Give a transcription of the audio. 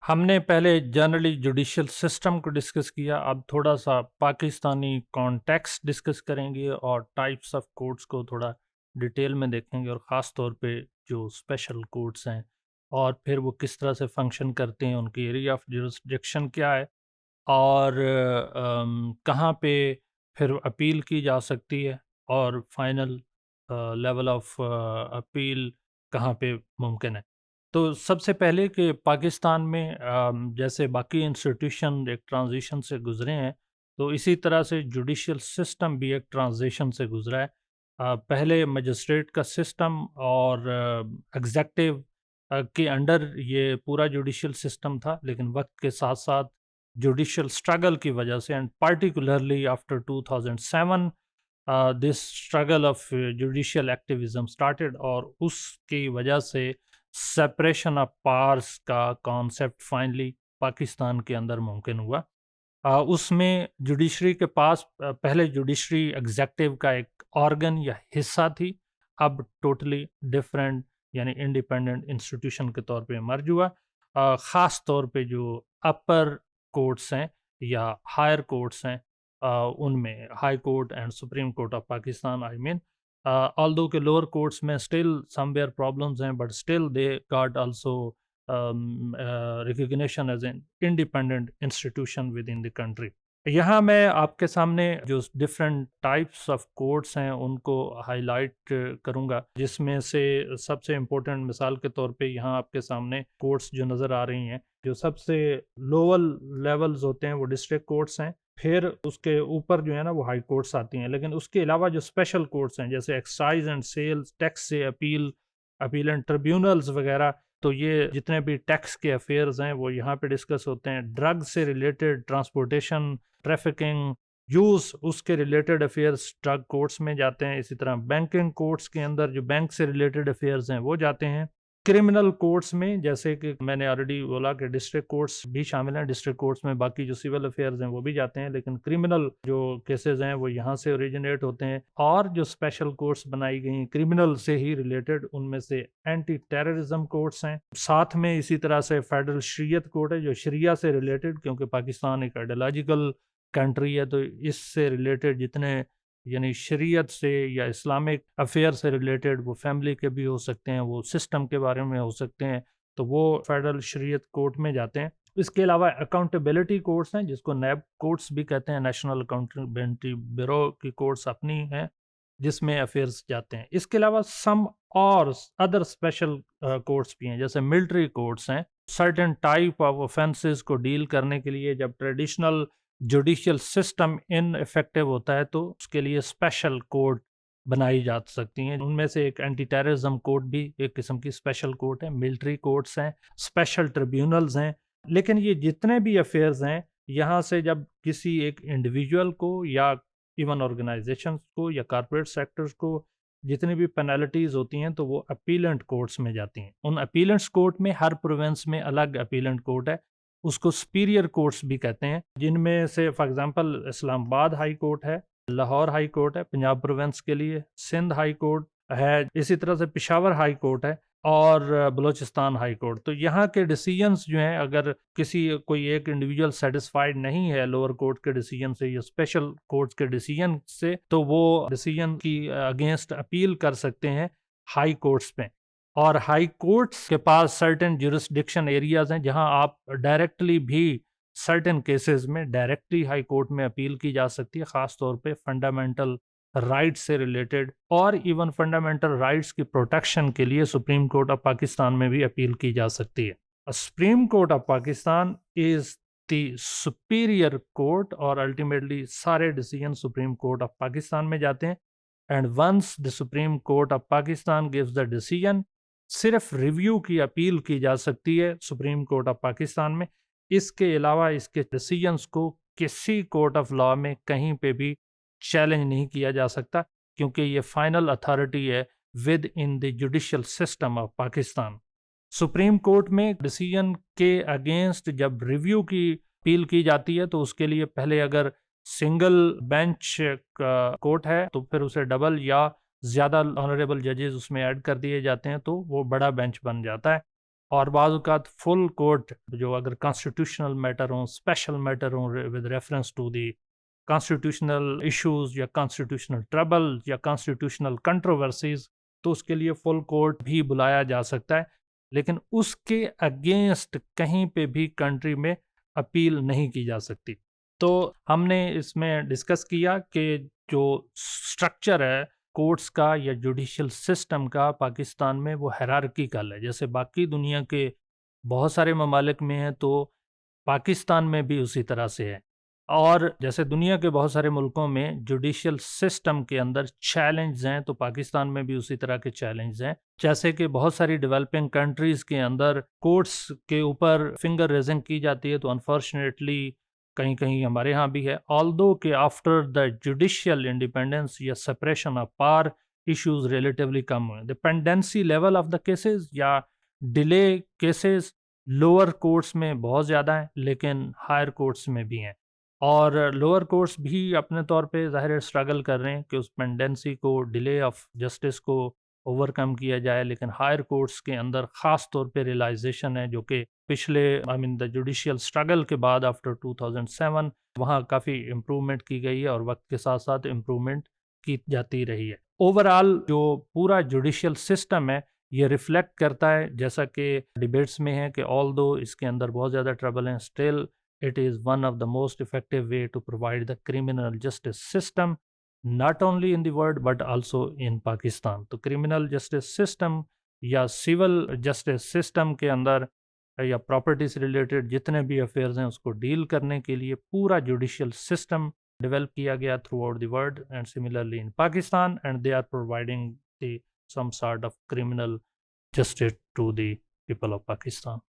ہم نے پہلے جنرلی جوڈیشل سسٹم کو ڈسکس کیا، اب تھوڑا سا پاکستانی کانٹیکسٹ ڈسکس کریں گے اور ٹائپس آف کورٹس کو تھوڑا ڈیٹیل میں دیکھیں گے، اور خاص طور پہ جو اسپیشل کورٹس ہیں اور پھر وہ کس طرح سے فنکشن کرتے ہیں، ان کی ایریا آف جورسڈکشن کیا ہے، اور کہاں پہ پھر اپیل کی جا سکتی ہے، اور فائنل لیول آف اپیل کہاں پہ ممکن ہے۔ تو سب سے پہلے کہ پاکستان میں جیسے باقی انسٹیٹیوشن ایک ٹرانزیشن سے گزرے ہیں، تو اسی طرح سے جوڈیشل سسٹم بھی ایک ٹرانزیشن سے گزرا ہے۔ پہلے مجسٹریٹ کا سسٹم اور ایگزیکٹو کے انڈر یہ پورا جوڈیشل سسٹم تھا، لیکن وقت کے ساتھ ساتھ جوڈیشل اسٹرگل کی وجہ سے، and particularly after 2007 this struggle of judicial activism started, اور اس کی وجہ سے سپریشن آف پاورس کا کانسیپٹ فائنلی پاکستان کے اندر ممکن ہوا۔ اس میں جوڈیشری کے پاس پہلے جوڈیشری ایگزیکٹو کا ایک آرگن یا حصہ تھی، اب ٹوٹلی ڈفرینٹ یعنی انڈیپینڈنٹ انسٹیٹیوشن کے طور پہ مرج ہوا۔ خاص طور پہ جو اپر کورٹس ہیں یا ہائر کورٹس ہیں، ان میں High Court and Supreme Court of Pakistan I mean, although کہ لوور کورٹس میں still somewhere problems ہیں، but still they got also recognition as an independent institution within the country۔ یہاں میں آپ کے سامنے جو ڈفرینٹ ٹائپس آف کورٹس ہیں ان کو ہائی لائٹ کروں گا، جس میں سے سب سے امپورٹنٹ مثال کے طور پہ یہاں آپ کے سامنے کورٹس جو نظر آ رہی ہیں، جو سب سے لوور لیولز ہوتے ہیں وہ ڈسٹرکٹ کورٹس ہیں، پھر اس کے اوپر جو ہے نا وہ ہائی کورٹس آتی ہیں، لیکن اس کے علاوہ جو اسپیشل کورٹس ہیں جیسے ایکسائز اینڈ سیلز، ٹیکس سے اپیل اینڈ ٹریبیونلز وغیرہ، تو یہ جتنے بھی ٹیکس کے افیئرز ہیں وہ یہاں پہ ڈسکس ہوتے ہیں۔ ڈرگ سے ریلیٹڈ ٹرانسپورٹیشن، ٹریفکنگ، یوز، اس کے ریلیٹڈ افیئرز ڈرگ کورٹس میں جاتے ہیں۔ اسی طرح بینکنگ کورٹس کے اندر جو بینک سے ریلیٹڈ افیئرز ہیں وہ جاتے ہیں۔ کرمنل کورٹس میں جیسے کہ میں نے آلریڈی بولا کہ ڈسٹرکٹ کورٹس بھی شامل ہیں، ڈسٹرکٹ کورٹس میں باقی جو سول افیئرز ہیں وہ بھی جاتے ہیں، لیکن کرمنل جو کیسز ہیں وہ یہاں سے اوریجنیٹ ہوتے ہیں، اور جو اسپیشل کورٹس بنائی گئی ہیں کرمنل سے ہی ریلیٹڈ، ان میں سے اینٹی ٹیررزم کورٹس ہیں۔ ساتھ میں اسی طرح سے فیڈرل شریعت کورٹ ہے جو شریعہ سے ریلیٹڈ، کیونکہ پاکستان ایک آئیڈیالوجیکل کنٹری ہے، تو اس سے ریلیٹڈ جتنے یعنی شریعت سے یا اسلامک افیئر سے ریلیٹڈ، وہ فیملی کے بھی ہو سکتے ہیں، وہ سسٹم کے بارے میں ہو سکتے ہیں، تو وہ فیڈرل شریعت کورٹ میں جاتے ہیں۔ اس کے علاوہ اکاؤنٹیبلٹی کورٹس ہیں جس کو نیب کورٹس بھی کہتے ہیں، نیشنل اکاؤنٹیبلٹی بیورو کی کورٹس اپنی ہیں جس میں افیئرز جاتے ہیں۔ اس کے علاوہ سم اور ادر اسپیشل کورٹس بھی ہیں، جیسے ملٹری کورٹس ہیں، سرٹن ٹائپ آف اوفینسز کو ڈیل کرنے کے لیے جب ٹریڈیشنل جوڈیشل سسٹم ان افیکٹو ہوتا ہے تو اس کے لیے اسپیشل کورٹ بنائی جا سکتی ہیں۔ ان میں سے ایک اینٹی ٹیررزم کورٹ بھی ایک قسم کی اسپیشل کورٹ ہے، ملٹری کورٹس ہیں، اسپیشل ٹریبیونلز ہیں۔ لیکن یہ جتنے بھی افیئرز ہیں، یہاں سے جب کسی ایک انڈیویجول کو یا ایون آرگنائزیشنز کو یا کارپوریٹ سیکٹرز کو جتنی بھی پینالٹیز ہوتی ہیں تو وہ اپیلنٹ کورٹس میں جاتی ہیں۔ ان اپیلنٹس کورٹ میں ہر پروونس میں الگ اپیلنٹ کورٹ ہے، اس کو سپیریئر کورٹس بھی کہتے ہیں، جن میں سے فار ایگزامپل اسلام آباد ہائی کورٹ ہے، لاہور ہائی کورٹ ہے پنجاب پروونس کے لیے، سندھ ہائی کورٹ ہے، اسی طرح سے پشاور ہائی کورٹ ہے، اور بلوچستان ہائی کورٹ۔ تو یہاں کے ڈیسیجنز جو ہیں، اگر کوئی ایک انڈیویجول سیٹسفائیڈ نہیں ہے لوور کورٹ کے ڈیسیجن سے یا اسپیشل کورٹ کے ڈیسیجن سے، تو وہ ڈیسیجن کی اگینسٹ اپیل کر سکتے ہیں ہائی کورٹس پہ۔ اور ہائی کورٹس کے پاس سرٹن جورسڈکشن ایریاز ہیں جہاں آپ ڈائریکٹلی بھی سرٹن کیسز میں ڈائریکٹلی ہائی کورٹ میں اپیل کی جا سکتی ہے، خاص طور پہ فنڈامنٹل رائٹس سے ریلیٹڈ، اور ایون فنڈامنٹل رائٹس کی پروٹیکشن کے لیے سپریم کورٹ آف پاکستان میں بھی اپیل کی جا سکتی ہے۔ Supreme Court of Pakistan is the superior court, اور الٹیمیٹلی سارے decision Supreme Court of Pakistan میں جاتے ہیں۔ And once the Supreme Court of Pakistan gives the decision, صرف ریویو کی اپیل کی جا سکتی ہے سپریم کورٹ آف پاکستان میں۔ اس کے علاوہ اس کے ڈیسیجنز کو کسی کورٹ آف لا میں کہیں پہ بھی چیلنج نہیں کیا جا سکتا، کیونکہ یہ فائنل اتھارٹی ہے with in the judicial system of Pakistan. Supreme court میں ڈیسیجن کے اگینسٹ جب ریویو کی اپیل کی جاتی ہے تو اس کے لیے پہلے اگر سنگل بینچ کا کورٹ ہے تو پھر اسے ڈبل یا زیادہ آنریبل ججز اس میں ایڈ کر دیے جاتے ہیں تو وہ بڑا بینچ بن جاتا ہے۔ اور بعض اوقات فل کورٹ جو اگر کانسٹیٹیوشنل میٹر ہوں، اسپیشل میٹر ہوں with reference to the constitutional issues یا کانسٹیٹیوشنل ٹربل یا کانسٹیٹیوشنل کنٹروورسیز، تو اس کے لیے فل کورٹ بھی بلایا جا سکتا ہے، لیکن اس کے اگینسٹ کہیں پہ بھی کنٹری میں اپیل نہیں کی جا سکتی۔ تو ہم نے اس میں ڈسکس کیا کہ جو سٹرکچر ہے کورٹس کا یا جوڈیشل سسٹم کا پاکستان میں وہ ہیرارکیکل ہے، جیسے باقی دنیا کے بہت سارے ممالک میں ہے تو پاکستان میں بھی اسی طرح سے ہے، اور جیسے دنیا کے بہت سارے ملکوں میں جوڈیشل سسٹم کے اندر چیلنجز ہیں تو پاکستان میں بھی اسی طرح کے چیلنجز ہیں، جیسے کہ بہت ساری ڈیولپنگ کنٹریز کے اندر کورٹس کے اوپر فنگر ریزنگ کی جاتی ہے، تو انفارچونیٹلی کہیں کہیں ہمارے ہاں بھی ہے، آلدو کہ آفٹر دا جوڈیشیل انڈیپینڈنس یا separation of power issues relatively کم ہوئے، dependency level of the cases یا ڈیلے کیسز لوور کورٹس میں بہت زیادہ ہیں لیکن ہائر کورٹس میں بھی ہیں، اور لوور کورٹس بھی اپنے طور پہ ظاہر اسٹرگل کر رہے ہیں کہ اس پینڈنسی کو، ڈیلے آف جسٹس کو اوور کم کیا جائے، لیکن ہائر کورٹس کے اندر خاص طور پہ ریلائزیشن ہے جو کہ پچھلے دا جوڈیشیل اسٹرگل کے بعد آفٹر 2007 وہاں کافی امپرومنٹ کی گئی ہے اور وقت کے ساتھ ساتھ امپرومنٹ کی جاتی رہی ہے۔ اوور آل جو پورا جوڈیشیل سسٹم ہے یہ ریفلیکٹ کرتا ہے، جیسا کہ ڈیبیٹس میں ہے کہ آلدو اس کے اندر بہت زیادہ ٹربل ہیں، still it is one of the most effective way to provide the criminal justice system not only in the world but also in Pakistan۔ تو criminal justice system یا civil justice system کے اندر یا property سے related جتنے بھی affairs ہیں اس کو deal کرنے کے لیے پورا جوڈیشیل سسٹم ڈیولپ کیا گیا throughout the world and similarly in Pakistan, and they are providing the some sort of criminal justice to the people of Pakistan۔